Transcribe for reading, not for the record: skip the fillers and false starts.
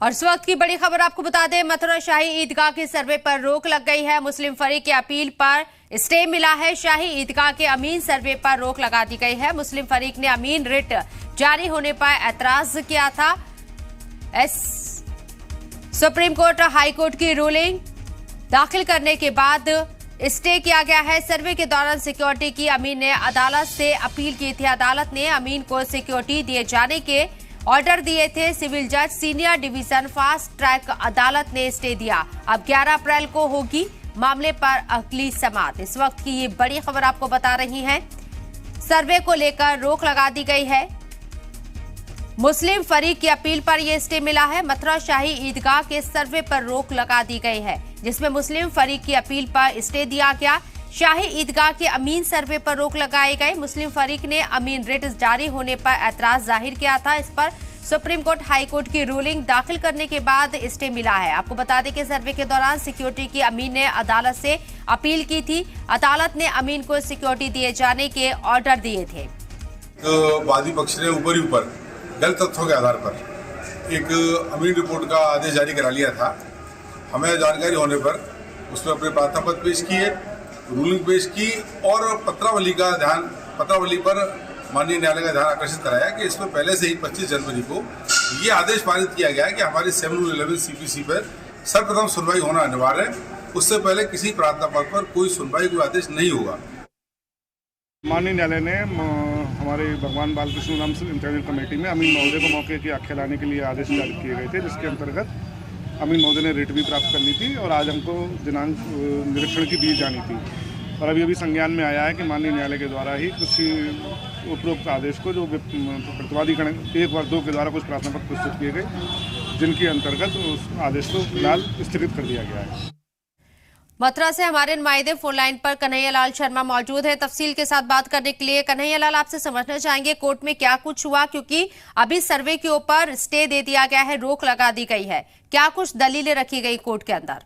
और इस वक्त की बड़ी खबर आपको बता दें, मथुरा शाही ईदगाह के सर्वे पर रोक लग गई है। मुस्लिम फरीक की अपील पर स्टे मिला है। शाही ईदगाह के अमीन सर्वे पर रोक लगा दी गई है। मुस्लिम फरीक ने अमीन रिट जारी होने पर एतराज किया था। सुप्रीम कोर्ट हाई कोर्ट की रूलिंग दाखिल करने के बाद स्टे किया गया है। सर्वे के दौरान सिक्योरिटी की अमीन ने अदालत से अपील की थी। अदालत ने अमीन को सिक्योरिटी दिए जाने के ऑर्डर दिए थे। सिविल जज सीनियर डिवीजन फास्ट ट्रैक अदालत ने स्टे दिया। अब 11 अप्रैल को होगी मामले पर अगली समाअत। इस वक्त की ये बड़ी खबर आपको बता रही हैं। सर्वे को लेकर रोक लगा दी गई है। मुस्लिम फरीक की अपील पर यह स्टे मिला है। मथुरा शाही ईदगाह के सर्वे पर रोक लगा दी गई है, जिसमें मुस्लिम फरीक की अपील पर स्टे दिया गया। शाही ईदगाह के अमीन सर्वे पर रोक लगाई गई। मुस्लिम फरीक ने अमीन रिट जारी होने पर एतराज जाहिर किया था। इस पर सुप्रीम कोर्ट हाई कोर्ट की रूलिंग दाखिल करने के बाद स्टे मिला है। आपको बता दें कि सर्वे के दौरान सिक्योरिटी की अमीन ने अदालत से अपील की थी। अदालत ने अमीन को सिक्योरिटी दिए जाने के ऑर्डर दिए थे। तो वादी पक्ष ने ऊपर गलत तथ्यों के आधार पर एक अमीन रिपोर्ट का आदेश जारी करा लिया था। हमें जानकारी होने पर उसमें अपने प्रार्थना पत्र पेश किए, रूलिंग पेश की और पत्रावली पर माननीय न्यायालय का ध्यान आकर्षित कराया कि इसमें पहले से ही 25 जनवरी को ये आदेश पारित किया गया है कि हमारी 711 सीपीसी पर सर्वप्रथम सुनवाई होना अनिवार्य है। उससे पहले किसी प्रार्थना पत्र पर कोई सुनवाई, कोई आदेश नहीं होगा। माननीय न्यायालय ने हमारे भगवान बालकृष्ण नाम से इंटरनल कमेटी में अमीन महोदय को मौके की आख्या लाने के लिए आदेश जारी किए गए थे, जिसके अंतर्गत अमीन महोदय ने रिट भी प्राप्त करनी थी और आज हमको दिनांक निरीक्षण की दी जानी थी। और अभी संज्ञान में आया है कि माननीय न्यायालय के द्वारा ही कुछ उपरोक्त आदेश को जो प्रतिवादी गण 1 और 2 के द्वारा कुछ प्रार्थना पत्र प्रस्तुत किए गए, जिनके अंतर्गत उस आदेश को फिलहाल स्थगित कर दिया गया है। मथुरा से हमारे नुमाइंदे फोन लाइन पर कन्हैयालाल शर्मा मौजूद है तफसील के साथ बात करने के लिए। कन्हैयालाल, आपसे समझना चाहेंगे कोर्ट में क्या कुछ हुआ, क्योंकि अभी सर्वे के ऊपर स्टे दे दिया गया है, रोक लगा दी गई है। क्या कुछ दलीलें रखी गई कोर्ट के अंदर?